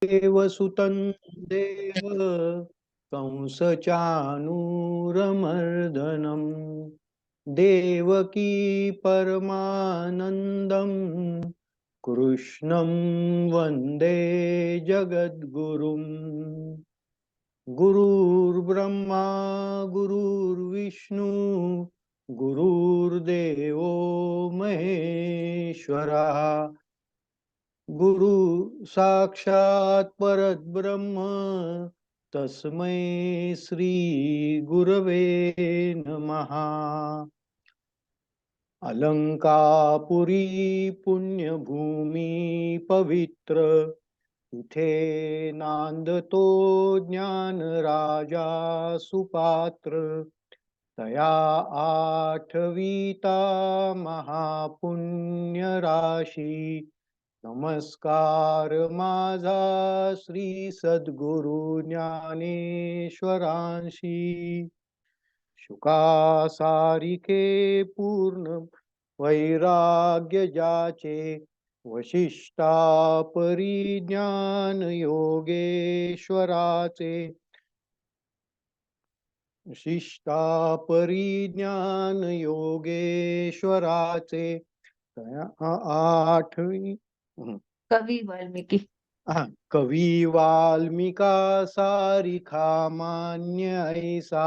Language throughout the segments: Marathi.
देवसुतं देव कंसचानूरमर्दनं देवकी परमानन्दं कृष्णं वन्दे जगद्गुरुम् गुरुर्ब्रह्मा गुरुर्विष्णू गुरुर्देवो महेश्वरः गुरु साक्षात परब्रह्म तस्मै श्री गुरवे नमः अलंकापुरी पुण्यभूमी पवित्र इथे नांदतो ज्ञान राजा सुपात्र तया आठवीता महापुण्य राशी नमस्कार माझा श्री सद्गुरु ज्ञानेश्वरांशी शुकासारिखे पूर्ण वैराग्य ज्याचे वशिष्ठा परिज्ञान योगेश्वराचे शिष्टा परिज्ञान योगेश्वराचे आठवी कवी वाल्मिकी कवी वाल्मिका सारिखा मान्य ऐसा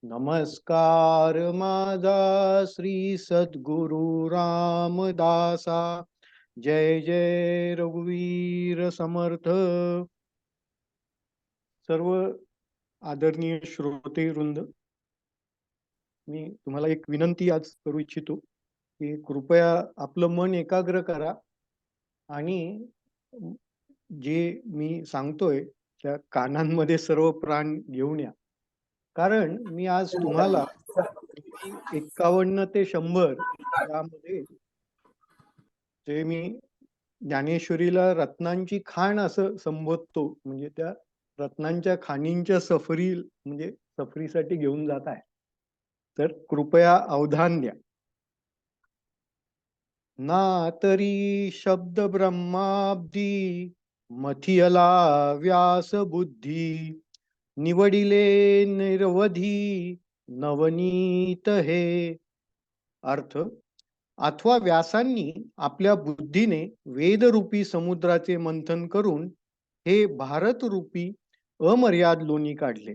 नमस्कार माझा श्री सद्गुरु रामदासा जय जय रघुवीर समर्थ. सर्व आदरणीय श्रोते वृंद, मी तुम्हाला एक विनंती आज करू इच्छितो की कृपया आपलं मन एकाग्र करा आणि जे मी सांगतोय त्या कानांमध्ये सर्व प्राण घेऊन या. कारण मी आज तुम्हाला 51 ते 100 यामध्ये जे मी ज्ञानेश्वरीला रत्नांची खाण असं संबोधतो, म्हणजे त्या रत्नांच्या खाणींच्या सफरी म्हणजे सफरीसाठी घेऊन जात आहे. तर कृपया अवधान द्या. ना तरी शब्द ब्रह्माब्दी मथियला व्यास बुद्धी निवडिले निर्वधी नवनीत हे. अर्थ, अथवा व्यासांनी आपल्या बुद्धीने वेदरूपी समुद्राचे मंथन करून हे भारत रूपी अमर्याद लोणी काढले.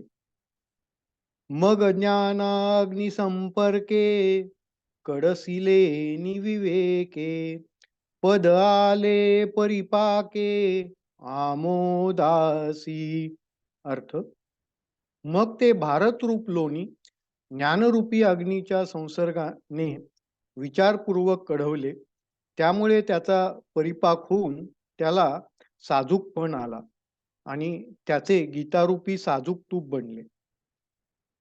मग ज्ञानाग्नि संपर्के कडसिले निविवेके पद आले परिपाके आमोदासी. अर्थ, मग ते भारत रूप लोणी ज्ञानरूपी अग्नीच्या संसर्गाने विचारपूर्वक कढवले, त्यामुळे त्याचा परिपाक होऊन त्याला साजूकपण आला आणि त्याचे गीतारूपी साजूक तूप बनले.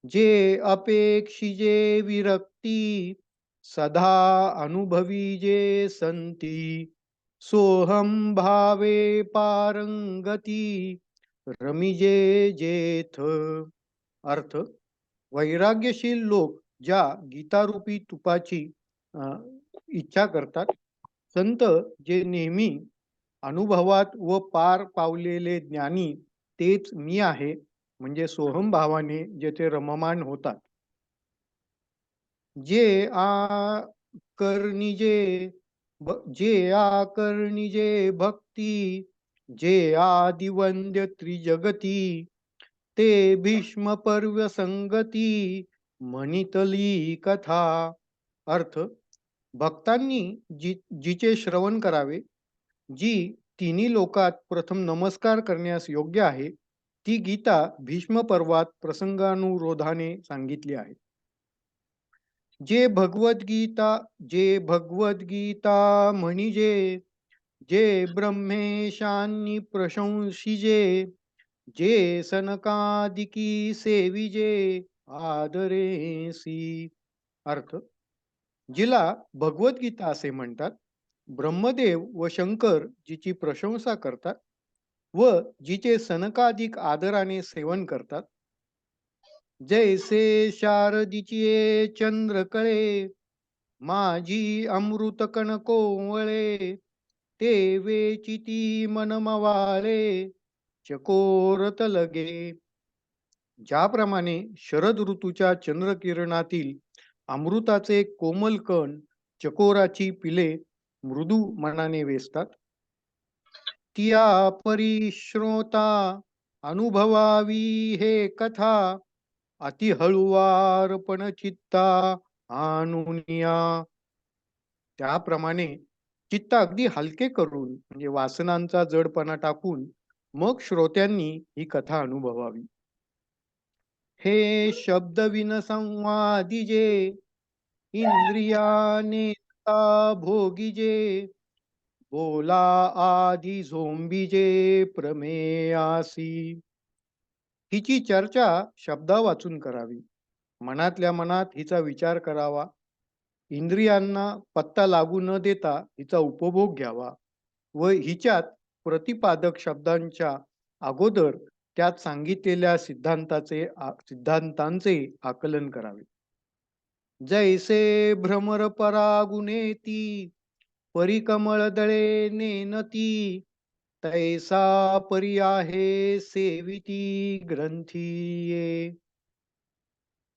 जे अपेक्षिजे विरक्ती सदा अनुभवी जे संती सोहम भावे पारंगती रमिजे जेथ. अर्थ, वैराग्यशील लोक ज्या गीतारूपी तुपाची इच्छा करतात, संत जे नेहमी अनुभवात व पार पावलेले ज्ञानी तेच मी आहे म्हणजे सोहम भावाने जेथे रममान होतात. जे आकर्णिजे भक्ती जे आदिवंद्य त्रिजगती ते भीष्म पर्व संगती म्हणितली कथा. अर्थ, भक्तांनी जिचे श्रवण करावे, जी तिन्ही लोकात प्रथम नमस्कार करण्यास योग्य आहे, ती गीता भीष्म पर्वात प्रसंगानुरोधाने सांगितली आहे. जे भगवद्गीता म्हणजे जे ब्रह्मेशांनी प्रशंसिजे जे सनकादिकी सेविजे आदरेसी. अर्थ, जिला भगवद्गीता असे म्हणतात, ब्रह्मदेव व शंकर जिची प्रशंसा करतात व जिचे सनकाधिक आदराने सेवन करतात. जैसे शारदीचिये चंद्र कळे माझी अमृत कण कोवळे ते वेचिती मन मवाळे चकोरत लगे. ज्याप्रमाणे शरद ऋतूच्या चंद्रकिरणातील अमृताचे कोमल कण चकोराची पिले मृदू मनाने वेचतात, तिया परिश्रोता अनुभवावी हे कथा, अति हळुवारपण चित्ता आणुनिया. त्याप्रमाणे चित्त अगदी हलके करून म्हणजे वासनांचा जडपणा टाकून मग श्रोत्यांनी ही कथा अनुभवावी. हे शब्द विन संवादिजे इंद्रियाने भोगिजे, बोला आधी झोंबिजे प्रमेयासी. हिची चर्चा शब्दा वाचून करावी, मनातल्या मनात हिचा विचार करावा, इंद्रियांना पत्ता लागू न देता हिचा उपभोग घ्यावा व हिच्यात प्रतिपादक शब्दांच्या अगोदर त्यात सांगितलेल्या सिद्धांतांचे आकलन करावे. जैसे भ्रमर परागुनेती परिकमळ दळे नेनती, तैसा परी आहे सेविती ग्रंथीये.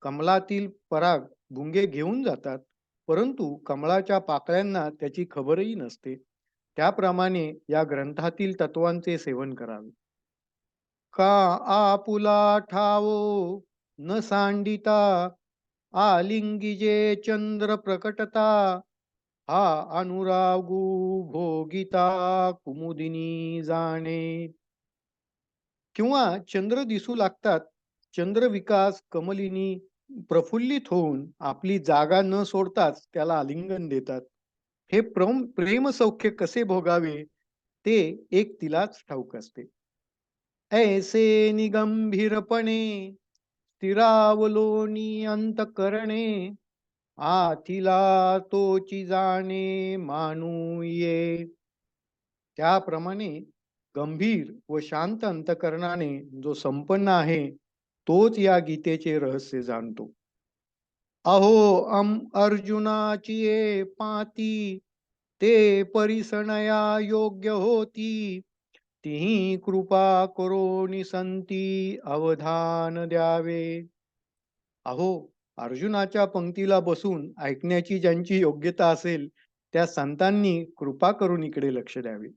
कमलातील पराग भुंगे घेऊन जातात, परंतु कमळाच्या पाकळ्यांना त्याची खबरही नसते. त्याप्रमाणे या ग्रंथातील तत्वांचे सेवन करावे. का आपुला ठावो न सांडिता, आलिंगिजे चंद्र प्रकटता, हा अनुरागू भोगिता कुमुदिनी जाणे. किंवा चंद्र दिसू लागतात, चंद्र विकास कमलिनी प्रफुल्लित होऊन आपली जागा न सोडताच त्याला आलिंगन देतात. हे प्रेम सौख्य कसे भोगावे ते एक तिलाच ठाऊक असते. ऐसे निगंभीरपणे स्थिरावलोनी अंतकरणे, आथिला तोची जाणे मानूये. त्याप्रमाणे गंभीर व शांत अंतकरणाने जो संपन्न आहे तोच या गीतेचे रहस्य जाणतो. अहो अर्जुनाची ये पाती, ते परिसणया योग्य होती, तिही कृपा करोनी संती अवधान द्यावे. अहो अर्जुनाच्या पंक्तीला बसून ऐकण्याची ज्यांची योग्यता असेल त्या संतांनी कृपा करून इकडे लक्ष द्यावे.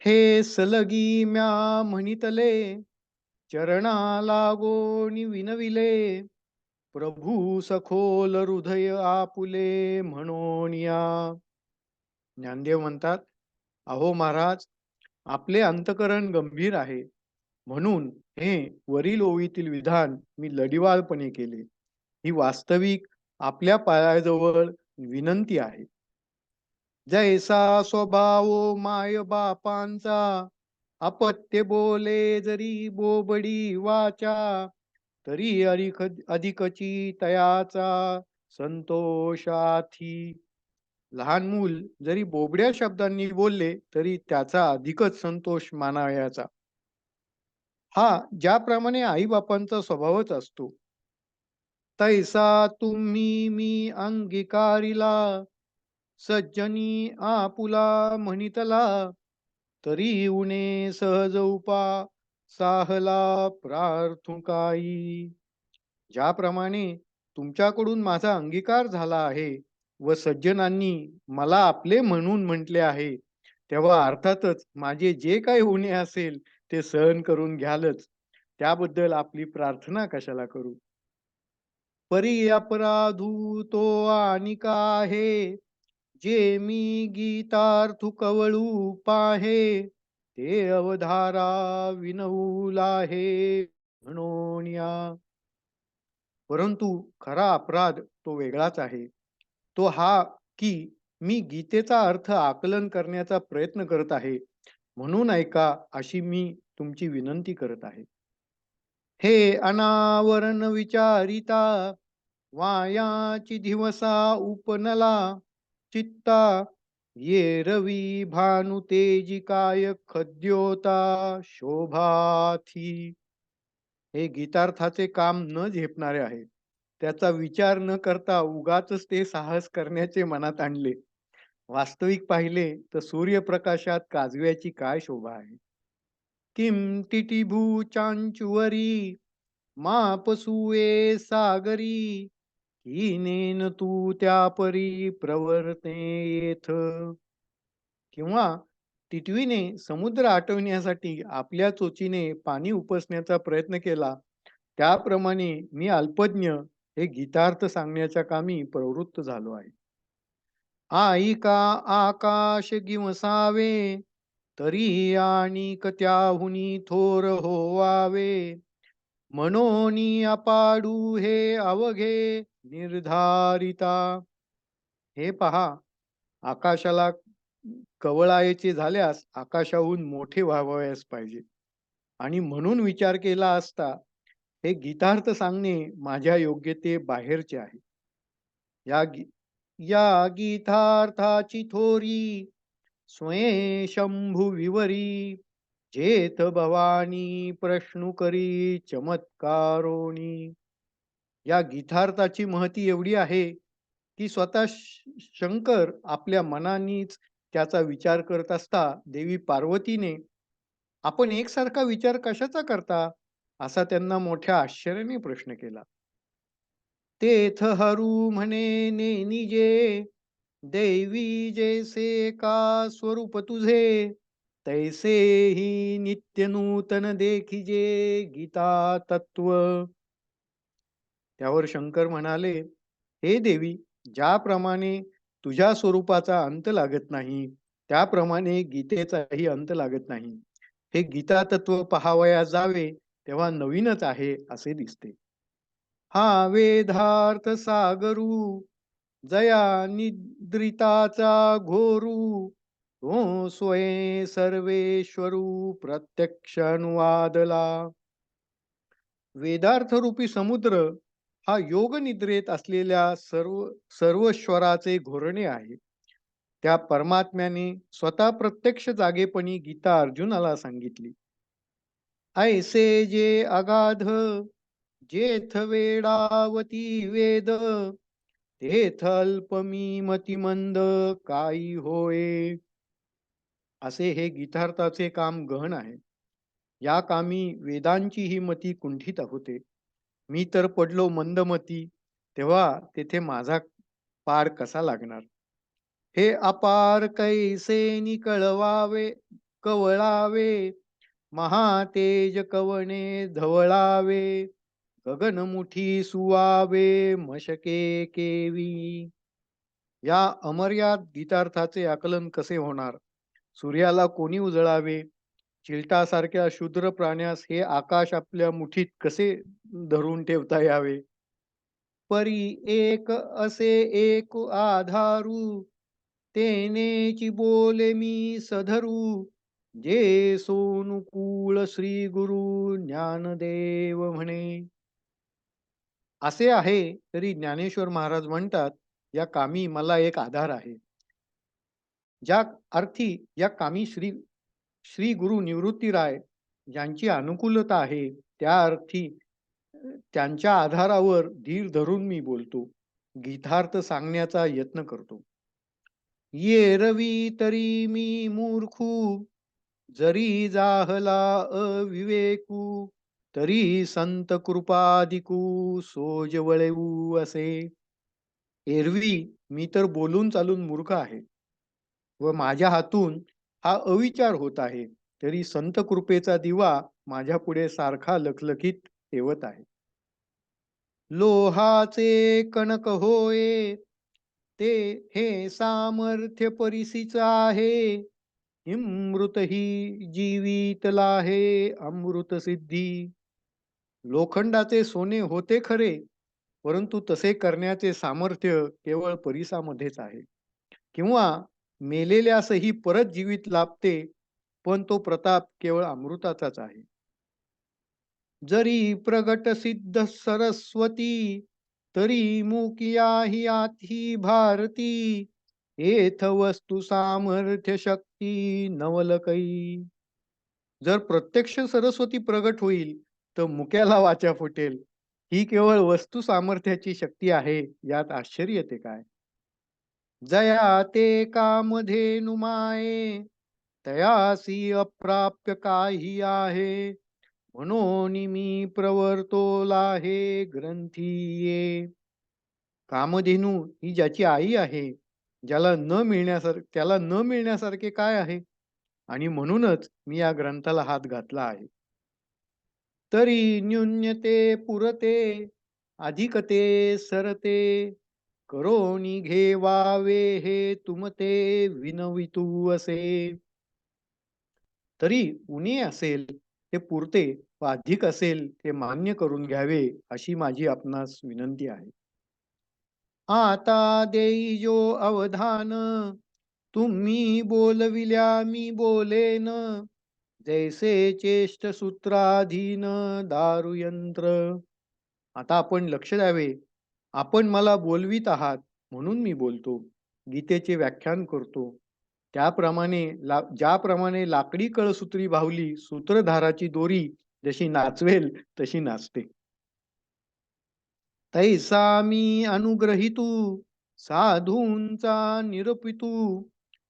हे सलगी म्या म्हणितले, चरणा लागोनी विनविले, प्रभू सखोल हृदय आपुले म्हणून या. ज्ञानदेव म्हणतात, अहो महाराज, आपले अंतकरण गंभीर आहे, म्हणून हे वरील ओवीतील विधान मी लढिवाळपणे केले. ही वास्तविक आपल्या पायाजवळ विनंती आहे. जैसा स्वभाव माय बापांचा, अपत्य बोले जरी बोबडी वाचा, तरी अधिकची तयाचा संतोषाथी. लहान मूल जरी बोबड्या शब्दांनी बोलले तरी त्याचा अधिकच संतोष मानावयाचा. हा ज्याप्रमाणे आई बापांचा स्वभावच असतो, तैसा तुम्ही मी अंगीकारिला, सज्जनी आपुला म्हणितला, तरी उणे सहज उपा साहला प्रार्थुकाई. ज्याप्रमाणे तुमच्याकडून माझा अंगीकार झाला आहे व सज्जनांनी मला आपले म्हणून म्हटले आहे, तेव्हा अर्थातच माझे जे काही उणे असेल ते सहन करून घ्यालच. त्याबद्दल आपली प्रार्थना कशाला करू. परी अपराधू तो आणि आहे, जे मी गीतार्थु कवळू पाहे, ते अवधारा विनवूल आहे म्हणून या. परंतु खरा अपराध तो वेगळाच आहे. तो हा की मी गीतेचा अर्थ आकलन करण्याचा प्रयत्न करत आहे, म्हणून ऐका अशी मी तुमची विनंती करत आहे. हे अनावरण विचारिता, वायाची दिवसा उपनला, चित्ता ये रवी भानु तेजी काय खद्योता शोभाथी. हे गीतार्थाचे काम न झेपणारे आहे. त्याचा विचार न करता उगाच ते साहस करण्याचे मनात आणले. वास्तविक पाहिले तर सूर्यप्रकाशात काजव्याची काय शोभा आहे. किं तिटिभूचांचुवरी मापसूये सागरी हीनेन तू त्या परी प्रवर्तेथ. किंवा टिटवीने समुद्र आटवण्यासाठी आपल्या चोचीने पाणी उपसण्याचा प्रयत्न केला, त्याप्रमाणे मी अल्पज्ञ हे गीतार्थ सांगण्याच्या कामी प्रवृत्त झालो आहे. ऐका आकाश गिवसावे, तरी आणिक त्याहुनी थोर होवावे. मनोनी अपाडू हे अवघे निर्धारिता. हे पहा, आकाशाला कवळायचे झाल्यास आकाशाहून मोठे व्हावयास पाहिजे. आणि म्हणून विचार केला असता हे गीतार्थ सांगणे माझ्या योग्यते बाहेरचे आहे. या गी या गीतार्थाची थोरी स्वयं शंभू विवरी, जेथ भवानी प्रश्न करी चमत्कारोनी. या गीतार्थाची महती एवढी आहे की स्वतः शंकर आपल्या मनानीच त्याचा विचार करत असता देवी पार्वतीने, आपण एकसारखा विचार कशाचा करता, असा त्यांना मोठ्या आश्चर्याने प्रश्न केला. तेथ हरू म्हणे निजे, दैवी जैसे का स्वरूप तुझे, तैसे ही नित्य नूतन देखिजे गीता तत्व. त्यावर शंकर म्हणाले, हे देवी, ज्याप्रमाणे तुझ्या स्वरूपाचा अंत लागत नाही, त्याप्रमाणे गीतेचाही अंत लागत नाही. हे गीता तत्व पहावया जावे तेव्हा नवीनच आहे असे दिसते. हा वेदार्थ सागरू, जया निद्रिताचा घोरू, तो स्वयं सर्वेश्वरू प्रत्यक्ष अनुवादला. वेदार्थ रूपी समुद्र हा योग निद्रेत असलेल्या सर्वस्वराचे घोरणे आहे. त्या परमात्म्याने स्वतः प्रत्यक्ष जागेपणी गीता अर्जुनाला सांगितली. ऐसे जे अगाध, जेथ वेडावती वेद, तेथ अल्पमी मतिमंद काही होय. असे हे गीतार्थाचे काम गहन आहे. या कामी वेदांची ही मती कुंठित होते. मी तर पडलो मंदमती, तेव्हा तेथे माझा पार कसा लागणार. हे अपार कैसे निकळवावे कवळावे, महातेज कवणे धवळावे, गगनमुठी सुवावे मशके केवी. या अमर्याद गीतार्थाचे आकलन कसे होणार. सूर्याला कोणी उजळावे, चिलटासारख्या शूद्र प्राण्यास हे आकाश आपल्या मुठीत कसे धरून ठेवता यावे. परी एक असे एक आधारू, तेनेची बोले मी सधरू, जे सोनुकूळ श्री गुरु ज्ञानदेव म्हणे. असे आहे तरी ज्ञानेश्वर महाराज म्हणतात, या कामी मला एक आधार आहे. ज्या अर्थी या कामी श्री श्री गुरु निवृत्ती राय यांची अनुकूलता आहे, त्या अर्थी त्यांच्या आधारावर धीर धरून मी बोलतो, गीतार्थ सांगण्याचा यत्न करतो. ये रवी तरी मी मूर्खू, जरी जाहला अविवेकू, तरी संत कृपादिकू सोज वळवू असे. एरवी मी तर बोलून चालून मूर्ख आहे व माझ्या हातून हा अविचार होत आहे, तरी संत कृपेचा दिवा माझ्या पुढे सारखा लखलखीत ठेवत आहे. लोहाचे कणक होय, ते हे सामर्थ्य परिसीच आहे. इमृत ही जीवितला आहे अमृत सिद्धी. लोखंडाचे सोने होते खरे, परंतु तसे करण्याचे सामर्थ्य केवळ परिसामध्येच आहे. किंवा मेलेल्यासही परत जीवित लाभते, पण तो प्रताप केवळ अमृताचाच आहे. जरी प्रगट सिद्ध सरस्वती, तरी मुकिया ही आती भारती, येथ वस्तू सामर्थ्य शक्ती नवलकई. जर प्रत्यक्ष सरस्वती प्रगट होईल तर मुक्याला वाचा फुटेल. ही केवळ वस्तू सामर्थ्याची शक्ती आहे, यात आश्चर्य ते काय. जया ते कामधेनु माये, तयासी अप्राप्य काही आहे, म्हणून मी प्रवर्तोला हे ग्रंथी. कामधेनू ही ज्याची आई आहे, त्याला न मिळण्यासारखे काय आहे? आणि म्हणूनच मी या ग्रंथाला हात घातला आहे. तरी न्यून्यते पुरते, अधिकते सरते, करोनी घेवावे हे तुमते विनवितू असे. तरी उणे असेल ते पुरते व अधिक असेल ते मान्य करून घ्यावे, अशी माझी आपणास विनंती आहे. आता देई जो अवधान, तुम्ही बोलविल्या मी बोलेन, जैसे चेष्ट सूत्राधीन दारुयंत्र. आता आपण लक्ष द्यावे. आपण मला बोलवीत आहात म्हणून मी बोलतो. गीतेचे व्याख्यान करतो. ज्याप्रमाणे लाकडी कळसूत्री बाहुली सूत्रधाराची दोरी जशी नाचवेल तशी नाचते. तैसा मी अनुग्रहितू साधूंचा निरपितू,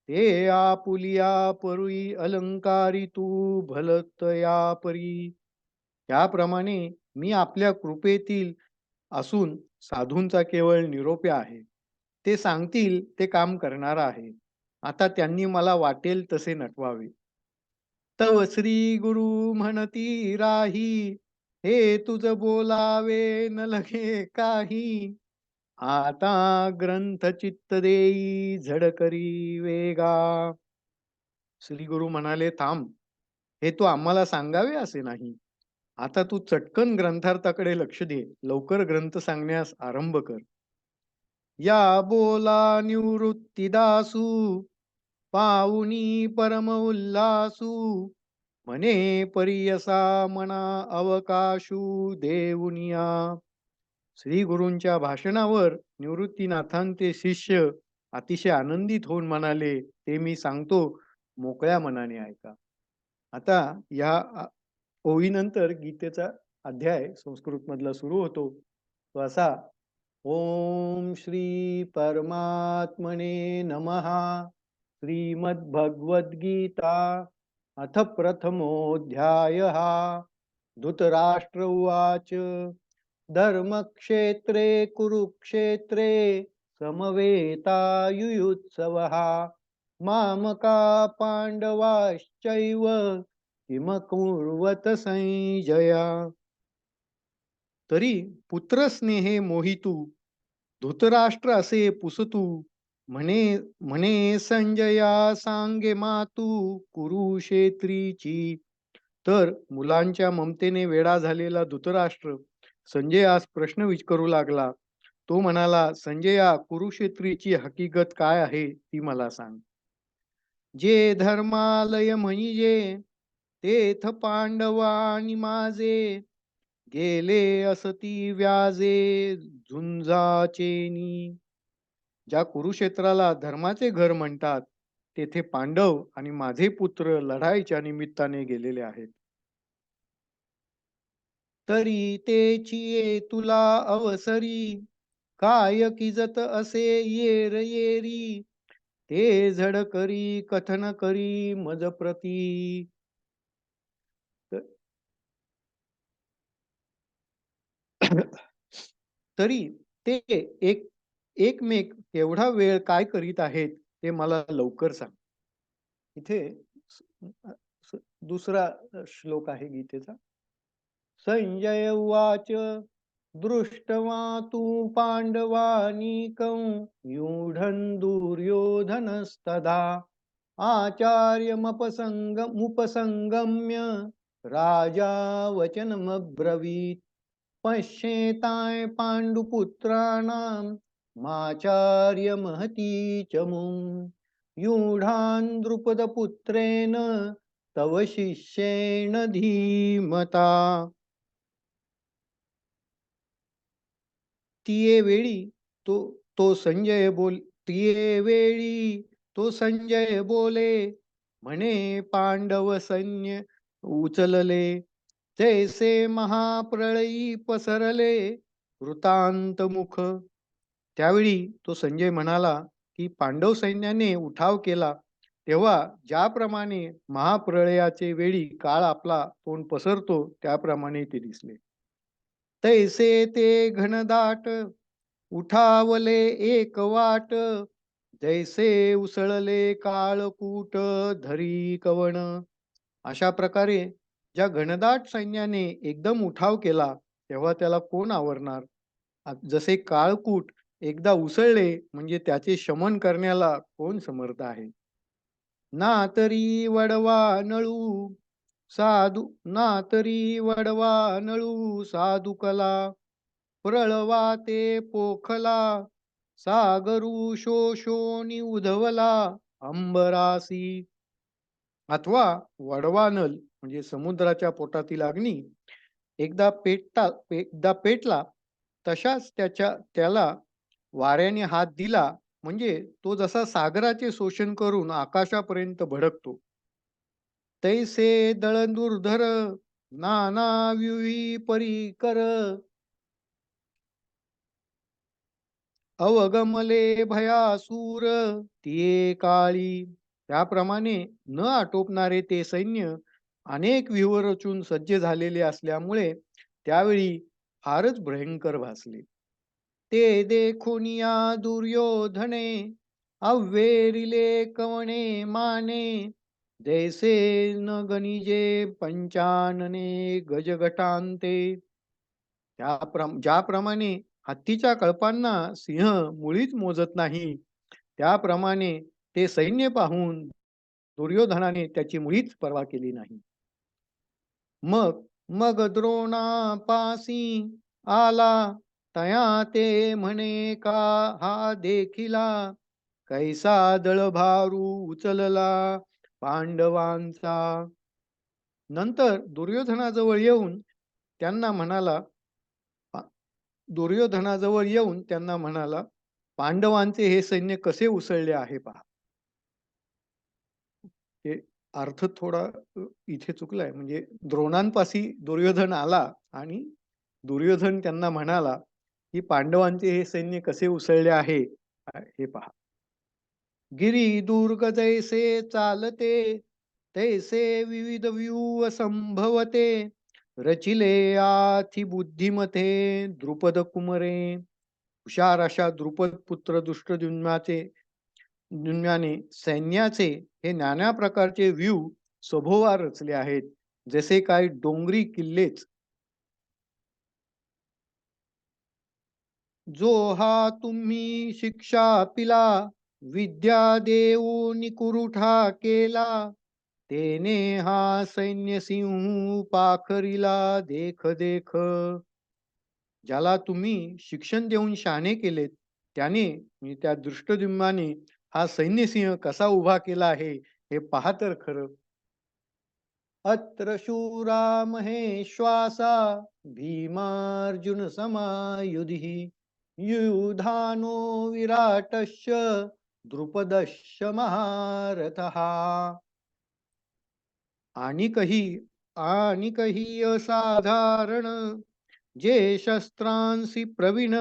ते आपुलिया परुई अलंकारितू भलतया परी. त्याप्रमाणे मी आपल्या कृपेतील असून साधूंचा केवळ निरोप्या आहे. ते सांगतील ते काम करणारा आहे. आता त्यांनी मला वाटेल तसे नटवावे. तव श्री गुरु म्हणती राही, हे तुझ बोलावे न लगे काही. आता ग्रंथ चित्त देई झडकरी वेगा. श्री गुरु म्हणाले, थांब, हे तू आम्हाला सांगावे असे नाही. आता तू चटकन ग्रंथार्थाकडे लक्ष दे. लवकर ग्रंथ सांगण्यास आरंभ कर. या बोला निवृत्तीदासू, पाऊनी परम उल्हासू, म्हणे परियसा मना अवकाशू देऊनिया. श्री गुरूंच्या भाषणावर निवृत्तीनाथांचे शिष्य अतिशय आनंदित होऊन म्हणाले, ते मी सांगतो, मोकळ्या मनाने ऐका. आता या ओळीनंतर गीतेचा अध्याय संस्कृत मधला सुरू होतो. तो असा: ओम श्री परमात्मने नमः. श्रीमद्भगवद्गीता अथ प्रथमोऽध्यायः. धृतराष्ट्र उवाच. धर्मक्षेत्रे कुरुक्षेत्रे समवेतायुयुत्सवः, मामका पांडवाश्चैव किमकुर्वत संजय. तरी पुत्रस्नेहे मोहितू, धृतराष्ट्र असे पुसतू, म्हणे म्हणे संजया सांगे मातू कुरुक्षेत्रीची. तर मुलांच्या ममतेने वेडा झालेला धृतराष्ट्र संजयास प्रश्न विचारू लागला. तो म्हणाला, संजया, कुरुक्षेत्रीची हकीकत काय आहे ती मला सांग. जे धर्मालय म्हणजे तेथ पांडवानी माझे, गेले असती व्याजे झुंजाचेनी. ज्या कुरुक्षेत्राला धर्माचे घर म्हणतात, तेथे पांडव आणि माझे पुत्र लढाईच्या निमित्ताने गेलेले आहेत. तरी तेची तुला अवसरी, काय किजत असे येर येरी, ते झड करी कथन करी मज प्रती. तरी ते एक एकमेक एवढा वेळ काय करीत आहेत ते मला लवकर सांग. इथे दुसरा श्लोक आहे गीतेचा. संजय उवाच. दृष्ट्वा तू पांडवानीकं व्यूढं दुर्योधनस्तदा, आचार्यमुपसंगम्य राजा वचनमब्रवीत्. पश्येताय पाण्डुपुत्राणां माचार्य महती चमुं, यूढान् द्रुपदपुत्रेण तव शिष्येण धीमता. तिये वेळी तो तो संजय बोल तिये वेळी तो संजय बोले, म्हणे पांडव सैन्य उचलले, जैसे महाप्रळयी पसरले वृतांत मुख. त्यावेळी तो संजय म्हणाला की पांडव सैन्याने उठाव केला तेव्हा ज्याप्रमाणे महाप्रळयाचे वेळी काळ आपला तोंड पसरतो त्याप्रमाणे ते दिसले. तैसे ते घनदाट उठावले एक वाट, जैसे उसळले काळकूट धरी कवण. अशा प्रकारे ज्या घनदाट सैन्याने एकदम उठाव केला तेव्हा त्याला कोण आवरणार? जसे काळकूट एकदा उसळले म्हणजे त्याचे शमन करण्याला कोण समर्थ आहे? ना तरी वडवा नळू साधू ना तरी वडवा नळू साधुकला, प्रळवा ते पोखला, सागरू शोषोनी उधवला अंबरासी. अथवा वडवा नल म्हणजे समुद्राच्या पोटातील अग्नी एकदा पेटला तशाच त्याला वाऱ्याने हात दिला म्हणजे तो जसा सागराचे शोषण करून आकाशापर्यंत भडकतो. तैसे दळदुर्धर नाना व्यूही परी कर, अवगमले भयासूर तिये काळी. त्याप्रमाणे न आटोपणारे ते सैन्य अनेक व्यूह रचून सज्ज झालेले असल्यामुळे त्यावेळी फारच भयंकर भासले. ते देखुनिया दुर्योधने अव्हेरिले कवणे माने, जैसे न गनिजे पंचानने गजगटांते. ज्याप्रमाणे हत्तीच्या कळपांना सिंह मुळीच मोजत नाही त्याप्रमाणे ते सैन्य पाहून दुर्योधनाने त्याची मुळीच पर्वा केली नाही. मग मग द्रोणापासी आला, तया ते म्हणे का हा देखिला, कैसा दळभारू उचलला पांडवांचा. नंतर दुर्योधनाजवळ येऊन त्यांना म्हणाला पा- दुर्योधनाजवळ येऊन त्यांना म्हणाला, पांडवांचे हे सैन्य कसे उसळले आहे पहा. हे अर्थ थोडा इथे चुकलाय. म्हणजे द्रोणांपाशी दुर्योधन आला आणि दुर्योधन त्यांना म्हणाला की पांडवांचे हे सैन्य कसे उसळले आहे हे पहा. गिरी दुर्ग जैसे चालते, तैसे विविध व्यूह संभवते, रचिले आथी बुद्धिमते द्रुपद कुमरे. हुशार अशा द्रुपद पुत्र दुन्याने सैन्याचे हे नाना प्रकारचे व्यूह सभोवार रचले आहेत, जसे काही डोंगरी किल्लेच. जो हा तुम्ही शिक्षा पिला, विद्या देऊनी कुरुठा केला, तेने हा सैन्य सिंह पाखरीला देख देख. ज्याला तुम्ही शिक्षण देऊन शहाणे केलेत त्याने म्हणजे त्या दृष्टद्युम्नाने हा सैन्यसिंह कसा उभा केला आहे हे पहा तर खरं. अत्र शूरा महेश्वासा भीमार्जुन समायुधि, युधानो विराटश्च द्रुपदश्च महारथः. आणि काही असाधारण जे शस्त्रांसी प्रवीण,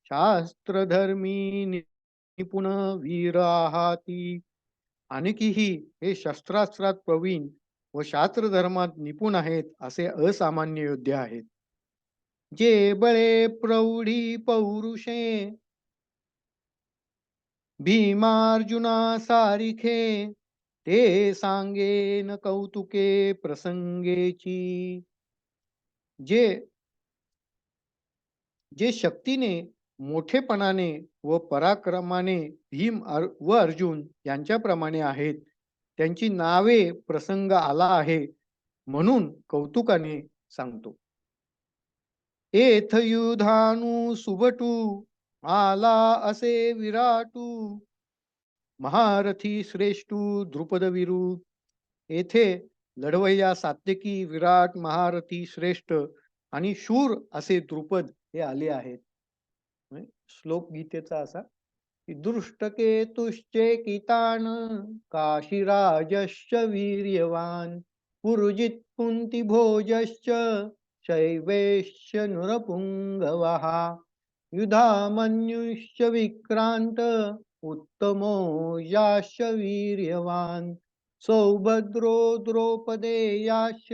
शास्त्रधर्मी निपुण वीर आहाती. आणखीही हे शस्त्रास्त्रात प्रवीण व शास्त्रधर्मात निपुण आहेत असे असामान्य योद्धे आहेत. जे बळे प्रौढी पौरुषे भीमार्जुना सारिखे, ते सांगेन कौतुके प्रसंगेची. जे जे शक्तीने मोठेपणाने व पराक्रमाने व अर्जुन यांच्याप्रमाणे आहेत त्यांची नावे प्रसंग आला आहे म्हणून कौतुकाने सांगतो. एथ युधानु सुबटू आला असे विराटू, महारथी श्रेष्ठू द्रुपद विरू. येथे लढवय्या सात्यकी विराट महारथी श्रेष्ठ आणि शूर असे द्रुपद हे आले आहेत. श्लोक गीतेचा असा की दृष्टकेतुश्चे कितान, काशीराजश्च वीर्यवान, पुरुजित कुंती भोजश्च शैवेश्च नुरपुंगवः, युधामन्युश्च विक्रांत उत्तमो याश्च वीर्यवान् सौभद्रो द्रौपदेयाश्च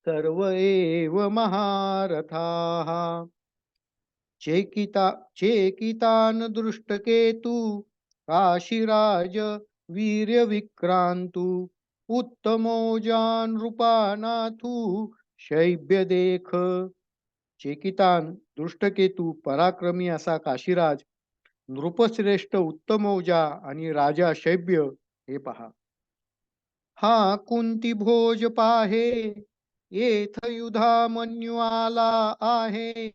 सर्व एव महारथाः चेकितान दृष्टकेतु काशीराज वीर्यविक्रांतु उत्तमोजान रूपानाथू शैब्य देख. चेकितान दृष्टकेतू पराक्रमी असा काशीराज, नृपश्रेष्ठ उत्तमौजा आणि राजा शैब्य हे पहा. हा कुंती भोज पाहे येथ युधामन्यू आला आहे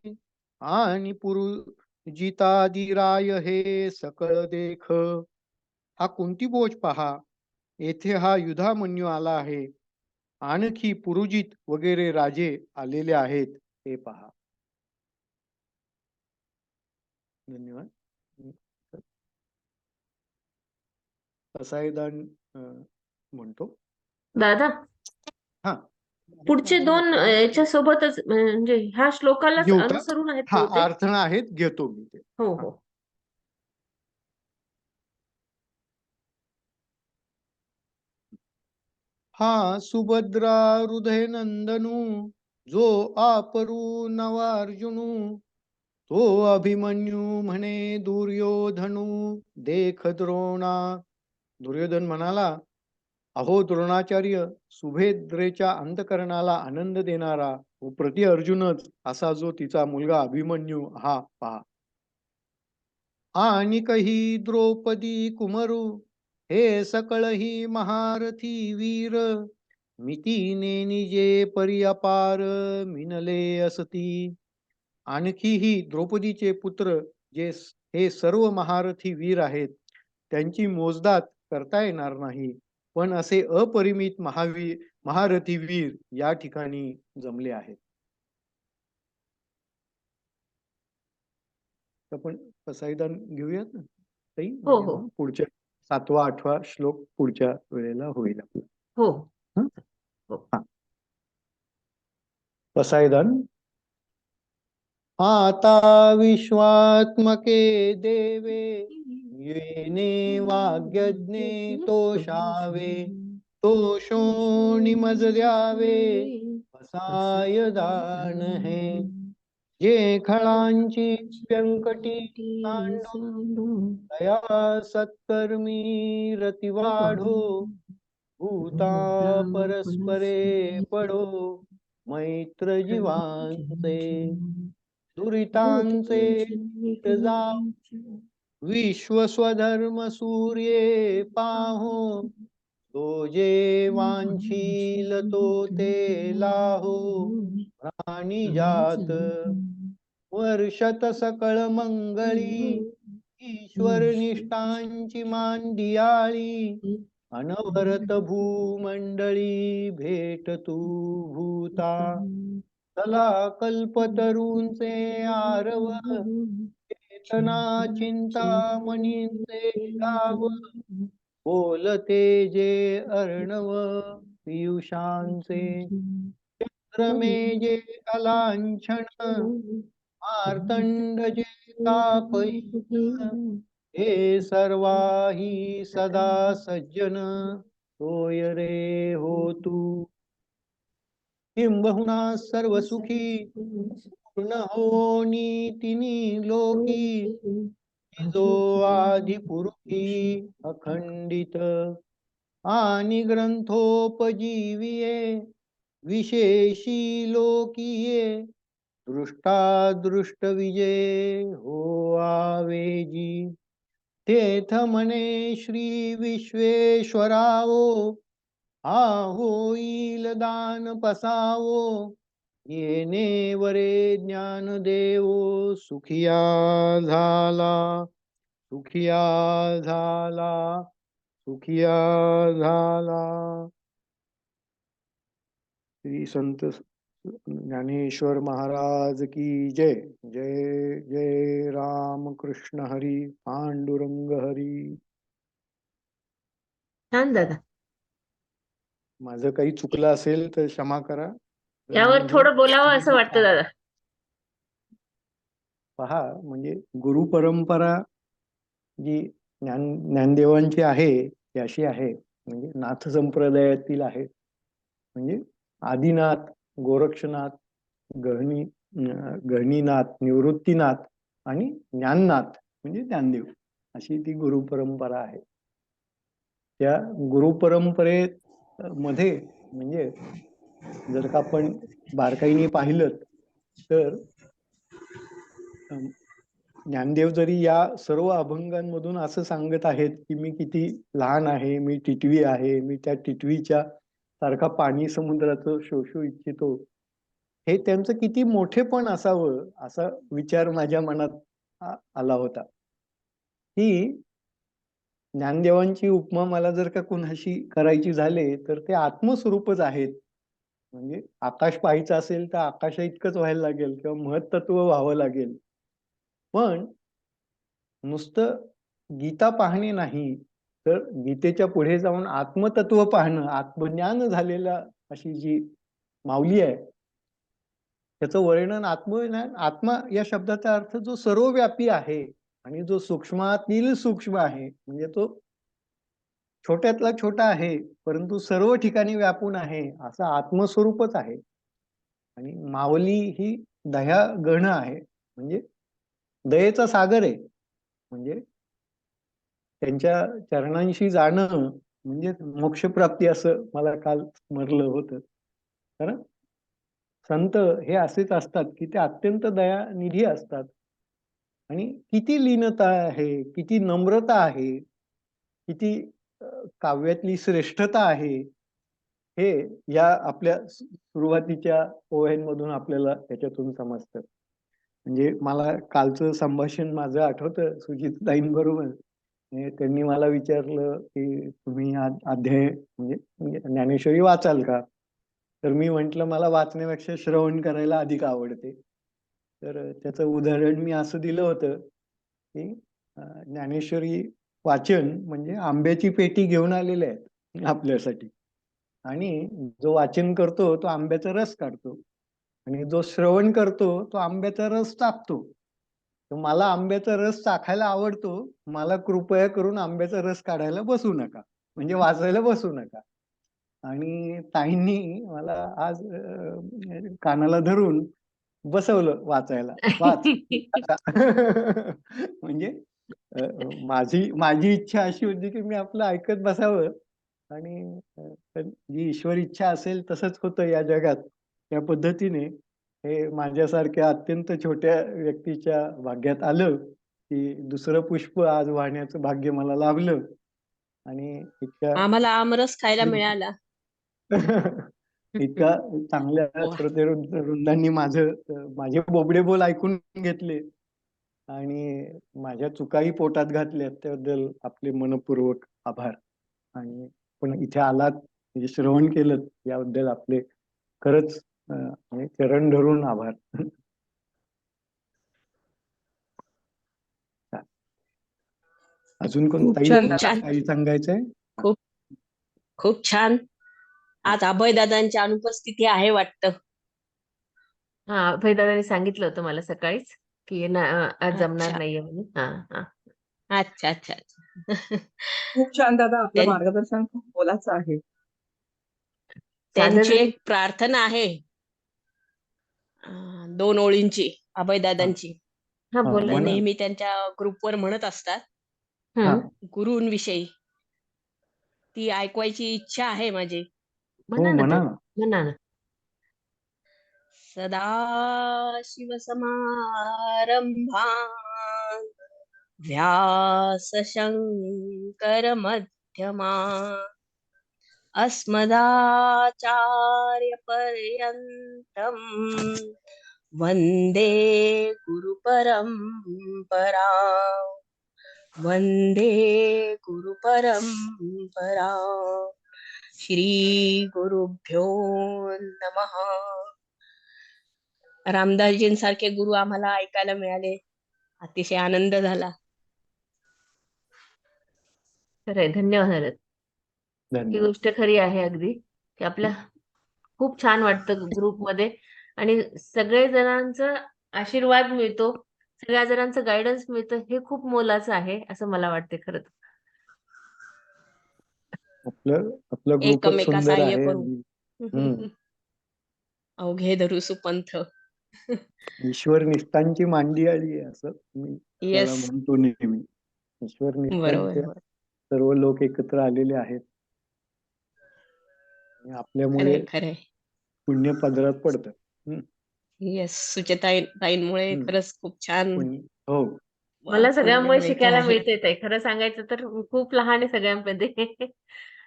आणि पुरुजितादिराय हे सकळ देख. हा कुंती भोज पहा, येथे हा युधामन्यू आला आहे, आणखी पुरुजित वगैरे राजे आलेले आहेत हे पहा. धन्यवाद. पसायदान म्हणतो. दादा, हा, पुढचे दोन याच्या सोबतच म्हणजे ह्या श्लोकालाच घेऊ का? अनुसरून आहेत हा, बहुतेक. अडथळा आहेत, घेतो मी ते. हो हो. हा सुभद्रा हृदय नंदनू जो आपरू नवार्जुनू तो अभिमन्यू म्हणे दुर्योधनू देख द्रोणा. दुर्योधन म्हणाला, अहो द्रोणाचार्य, सुभद्रेच्या अंतकरणाला आनंद देणारा व प्रति अर्जुनच असा जो तिचा मुलगा अभिमन्यू हा पहा. आणि कही द्रौपदी कुमरू हे सकळही महारथी वीर मितीने निजे परी अपार मिनले असती. आणखीही द्रौपदीचे पुत्र जे हे सर्व महारथी वीर आहेत, त्यांची मोजदात करता येणार नाही, पण असे अपरिमित महारथी वीर या ठिकाणी जमले आहेत. आपण पसायदान घेऊयात ना ताई, हो म्हणजे हो मग पुढच्या 7वा 8वा श्लोक पुढच्या वेळेला होईल आपला. हो. हं? हो. हा. पसायदान. आता विश्वात्मके देवे येने वाग्यज्ञे तोषावे तोषो निमज द्यावे असाय दान हे जे खळांची व्यंकटी सांडो दया सत्कर्मी रती वाढो भूता परस्परे पडो मैत्र जीवांचे दुरितांचे जाव विश्व स्वधर्म सूर्ये पाहो तो जे वांछील तो ते लाहो प्राणी जात वर्षत सकळ मंगळी ईश्वर निष्ठांची मांदियाळी अनवरत भूमंडळी भेट तू भूता चला कल्पतरूंचे आरव चेतना चिंतामणींचे गाव बोलते जे अर्णव पियुषांचे चंद्रमे जे अलांछन मार्तंड जे तापहीन हे सर्वाही सदा सज्जन सोय रे हो तू किंबहुना सर्व सुखी पूर्ण होनी तिनी लोकी जो आदि पुरुषी अखंडित आणि ग्रंथोपजीविये विशेषी लोकीये दृष्टादृष्ट विजय हो आवेजी तेथ म्हणे श्री विश्वेश्वरावो हा होईल दान पसावो येणे वरे ज्ञान देवो सुखिया झाला सुखिया झाला सुखिया झाला. श्री संत ज्ञानेश्वर महाराज की जय. जय जय राम कृष्ण हरी पांडुरंग हरी. छान दादा. माझं काही चुकलं असेल तर क्षमा करा. यावर थोडं बोलावं असं वाटतं दादा. पहा, म्हणजे गुरु परंपरा जी ज्ञानदेवांची आहे ती अशी आहे, म्हणजे नाथ संप्रदायातील आहे. म्हणजे आदिनाथ, गोरक्षनाथ, गहनीनाथ, निवृत्तीनाथ आणि ज्ञाननाथ म्हणजे ज्ञानदेव, अशी ती गुरु परंपरा आहे. त्या गुरु परंपरेत मध्ये म्हणजे जर का आपण बारकाईने पाहिलं तर ज्ञानदेव जरी या सर्व अभंगांमधून असं सांगत आहेत की मी किती लहान आहे, मी टिटवी आहे, मी त्या टिटवीच्या सारखा पाणी समुद्राचं शोषू इच्छितो, हे त्यांचं किती मोठेपण असावं असा विचार माझ्या मनात आला होता. की ज्ञानदेवांची उपमा मला जर का कुणाशी करायची झाली तर ते आत्मस्वरूपच आहेत. म्हणजे आकाश पाहायचं असेल तर आकाशा इतकंच व्हायला लागेल किंवा महत्त्व व्हावं लागेल. पण नुसतं गीता पाहणे नाही, तर गीतेच्या पुढे जाऊन आत्मतत्व पाहणं, आत्मज्ञान झालेला अशी जी माऊली आहे, त्याचं वर्णन आत्मज्ञान, आत्मा या शब्दाचा अर्थ जो सर्वव्यापी आहे आणि जो सूक्ष्मातील सूक्ष्म आहे, म्हणजे तो छोट्यातला छोटा आहे, परंतु सर्व ठिकाणी व्यापून आहे, असं आत्मस्वरूपच आहे. आणि माऊली ही दया गण आहे, म्हणजे दयेचा सागर आहे. म्हणजे त्यांच्या चरणांशी जाणं म्हणजे मोक्षप्राप्ती असं मला काल स्मरलं होतं. कारण संत हे असेच असतात की ते अत्यंत दयानिधी असतात आणि किती लीनता आहे, किती नम्रता आहे, किती अ, काव्यातली श्रेष्ठता आहे, हे या आपल्या सुरुवातीच्या ओव्यांमधून आपल्याला त्याच्यातून समजतं. म्हणजे मला कालचं संभाषण माझं आठवतं सुजितताईंबरोबर. त्यांनी मला विचारलं की तुम्ही हा अध्याय म्हणजे ज्ञानेश्वरी वाचाल का? तर मी म्हटलं मला वाचण्यापेक्षा श्रवण करायला अधिक आवडते. तर त्याचं उदाहरण मी असं दिलं होतं की ज्ञानेश्वरी वाचन म्हणजे आंब्याची पेटी घेऊन आलेले आहेत आपल्यासाठी. आणि जो वाचन करतो तो आंब्याचा रस काढतो आणि जो श्रवण करतो तो आंब्याचा रस चाखतो. तर मला आंब्याचा रस चाखायला आवडतो, मला कृपया करून आंब्याचा रस काढायला बसू नका, म्हणजे वाचायला बसू नका. आणि ताईंनी मला आज कानाला धरून बसवलं वाचायला, वाच आता. म्हणजे माझी माझी इच्छा अशी होती की मी आपलं ऐकत बसावं आणि जी ईश्वर इच्छा असेल तसंच होतं या जगात. त्या पद्धतीने हे माझ्यासारख्या अत्यंत छोट्या व्यक्तीच्या भाग्यात आलं की दुसरं पुष्प आज वाहण्याचं भाग्य मला लाभलं. आणि इतक्या आम्हाला आमरस खायला मिळाला. इतका चांगल्या वा. श्रोतेवृंदांनी माझे बोबडे बोल ऐकून घेतले आणि माझ्या चुकाही पोटात घातल्या, त्याबद्दल आपले मनपूर्वक आभार. आणि पण इथे आलात, म्हणजे श्रवण केलं याबद्दल आपले खरंच म्हणजे चरण धरून आभार. अजून खूप कोणताही छान दादा. छान. काही सांगायचंय? खूप खूप छान. आज अभयदादांची अनुपस्थिती आहे वाटतं. हा, अभयदादांनी सांगितलं होतं मला सकाळीच की आज जमणार अच्छा नाहीये म्हणून. हा हा. अच्छा अच्छा अच्छा. खूप छान दादा, आपलं त्यां- मार्गदर्शन खूप मोलाचं आहे. त्यांची साधं एक प्रार्थना आहे, 2 ओळींची अभयदादांची. हा, हा, बोला ते ना. नेहमी त्यांच्या ग्रुपवर म्हणत असतात हा, गुरूंविषयी. ती ऐकवायची इच्छा आहे माझी. हो म्हणा ना म्हणा ताई, ना. म्हणा ना. सदा शिवसमारंभा व्यास शंकर मध्यमा अस्मदाचार्य पर्यंतम वंदे गुरु परंपरा, वंदे गुरु परंपरा. श्री गुरुभ्यो नमः. रामदासजींसारखे गुरु आम्हाला ऐकायला मिळाले, अतिशय आनंद झाला. खरंय, धन्यवाद. ही धन्यवाद. गोष्ट खरी आहे अगदी, की आपल्या खूप छान वाटतं ग्रुपमध्ये आणि सगळे जणांचा आशीर्वाद मिळतो, सगळ्या जणांचं गायडन्स मिळतं हे खूप मोलाचं आहे असं मला वाटते खरं तर. आपलं आपलं ग्रुपच एकमेका सुंदर सहाय्य आहे. करू. अवघे धरू सुपंथ. ईश्वर निष्ठांची मांडी आली आहे असं मी त्याला येस, म्हणतो नेहमी. ईश्वर बरोबर निष्ठांचे बरोबर. सर्व लोक एकत्र आलेले आहेत आणि आपल्यामुळे खरंय खरंय. पुण्य पदरात पडतं. हम्म, येस, ताईंमुळे हम्म. खरंच खूप छान पुण्य हो मला पुण्य सगळ्यामुळे मिळतं शिकायला आहे. मिळते ताई. खरं सांगायचं तर खूप लहान आहे सगळ्यांमध्ये.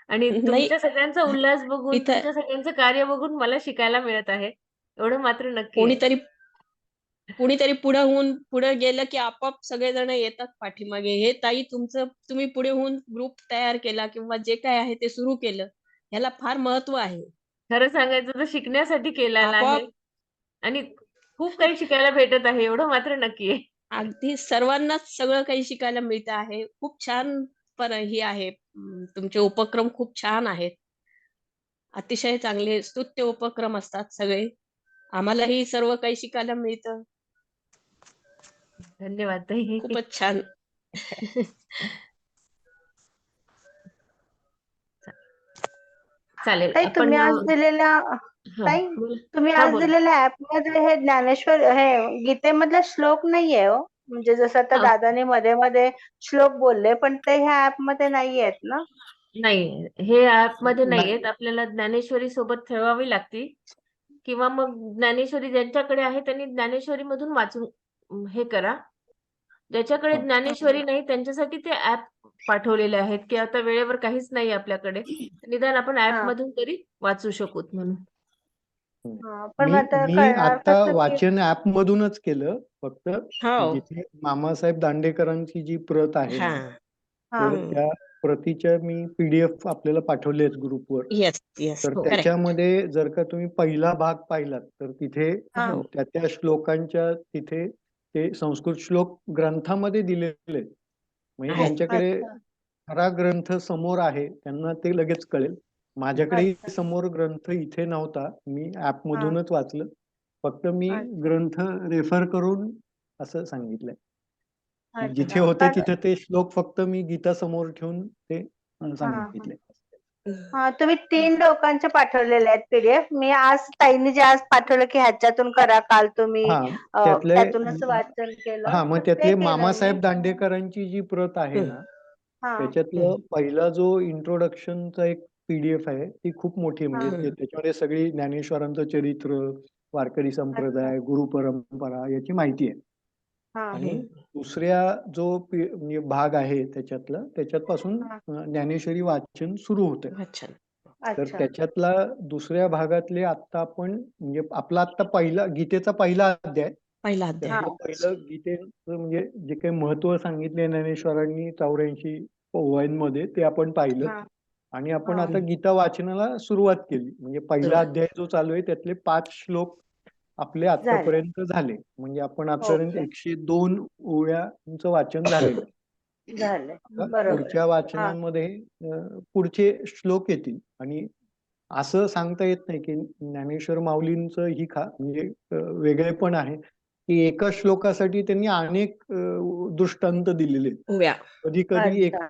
आणि नाही, तुमच्या सगळ्यांचा उल्हास बघून, इथं तुमच्या सगळ्यांचं कार्य बघून मला शिकायला मिळत आहे. एवढं मात्र नक्की आहे. कोणीतरी कुणीतरी पुढे गेलं की आपोआप सगळेजण येतात पाठीमागे. हे ताई तुम्ही पुढे होऊन ग्रुप तयार केला किंवा जे काय आहे ते सुरू केलं. ह्याला फार महत्व आहे. खरं सांगायचं तर शिकण्यासाठी केलेलं आहे आपोआप आणि खूप काही शिकायला भेटत आहे एवढं मात्र नक्की आहे. अगदी सर्वांनाच सगळं काही शिकायला मिळतं आहे. खूप छान ही आहे. तुमचे उपक्रम खूप छान आहेत. अतिशय चांगले स्तुत्य उपक्रम असतात सगळे. आम्हालाही सर्व काही शिकायला मिळतं. धन्यवाद ताई. खूपच छान. चालेल ताई आपण तुम्ही आज दिलेल्या हा ताई बोला. तुम्ही हा आज बोला. दिलेल्या ऍप मध्ये हे ज्ञानेश्वर हे गीतेमधला श्लोक नाहीये हो. म्हणजे जसं आता हा, दादाने मध्ये मध्ये श्लोक बोलले पण ते ह्या ऍप मध्ये नाही आहेत ना. नाही हे ऍप मध्ये नाही नाहीयेत. आपल्याला ज्ञानेश्वरी सोबत ठेवावी लागती किंवा मग ज्ञानेश्वरी ज्यांच्याकडे आहे त्यांनी ज्ञानेश्वरी मधून वाचून हे करा. ज्याच्याकडे हा. ज्ञानेश्वरी नाही त्यांच्यासाठी ते ऍप पाठवलेले आहेत की आता वेळेवर काहीच नाही आपल्याकडे, निदान आपण ऍप हा मधून तरी वाचू शकूत म्हणून. हा पण मी मग आता मी करणार आता कसं की वाचन ऍप मधूनच केलं फक्त हो. जिथे मामासाहेब दांडेकरांची जी प्रत आहे हा. ना हा तर त्या प्रतीच्या मी पीडीएफ आपल्याला पाठवले आहेत ग्रुपवर. Yes, yes. तर हो. करेक्ट. त्याच्यामध्ये जर का तुम्ही पहिला भाग पाहिलात तर तिथे हा हो. त्या श्लोकांच्या तिथे ते संस्कृत श्लोक ग्रंथामध्ये दिलेले आहेत. म्हणजे आहेत. ज्यांच्याकडे अच्छा खरा ग्रंथ समोर आहे त्यांना ते लगेच कळेल. माझ्याकडेही अच्छा समोर ग्रंथ इथे नव्हता. मी ऍप हा मधूनच वाचलं. फक्त मी अच्छा ग्रंथ रेफर करून असं सांगितलंय. जिथे अच्छा होते कारण तिथे ते श्लोक फक्त मी गीता समोर ठेवून ते हा हा सांगितले. हा तुम्ही 3 लोकांचे पाठवलेले आहेत पीडीएफ. मी आज ताईंनी जे आज पाठवलं की ह्याच्यातून करा काल तुम्ही हा त्यातले त्यातूनच वाचन केलं हा मग तर ते त्यातले केलं मी. मामासाहेब दांडेकरांची जी प्रत आहे ना हा त्याच्यातलं पहिला जो इंट्रोडक्शनचा एक पीडीएफ आहे ती खूप मोठी आहे. हा म्हणजे त्याच्यामध्ये सगळी ज्ञानेश्वरांचं चरित्र, वारकरी अच्छा संप्रदाय, गुरु परंपरा याची माहिती आहे. हा आणि दुसऱ्या जो म्हणजे भाग आहे त्याच्यापासून हा ज्ञानेश्वरी वाचन सुरू होतंय. अच्छा. तर अच्छा त्याच्यातला दुसऱ्या भागातले आता आपण म्हणजे आपला आता पहिला गीतेचा पहिला अध्याय पहिला अध्याय. हा त्यातलं पहिलं गीतेचं म्हणजे जे काही महत्व सांगितले ज्ञानेश्वरांनी 84 ओव्यांमध्ये ते आपण पाहिलं हा आणि आपण हा आता गीता वाचनाला सुरुवात केली. म्हणजे पहिला सुरुवात. अध्याय जो चालू आहे त्यातले 5 श्लोक आपले झाले आतापर्यंत झाले. म्हणजे आपण आतापर्यंत ओके 102 ओव्यांचं वाचन झालेलं आहे. झाले आता बरोबर पुढच्या हा वाचनांमध्ये पुढचे श्लोक येतील आणि असं सांगता येत नाही की ज्ञानेश्वर माऊलींचं ही म्हणजे वेगळेपण आहे की एका श्लोकासाठी त्यांनी अनेक दृष्टांत दिलेले आहेत. उभ्या. कधी कधी अच्छा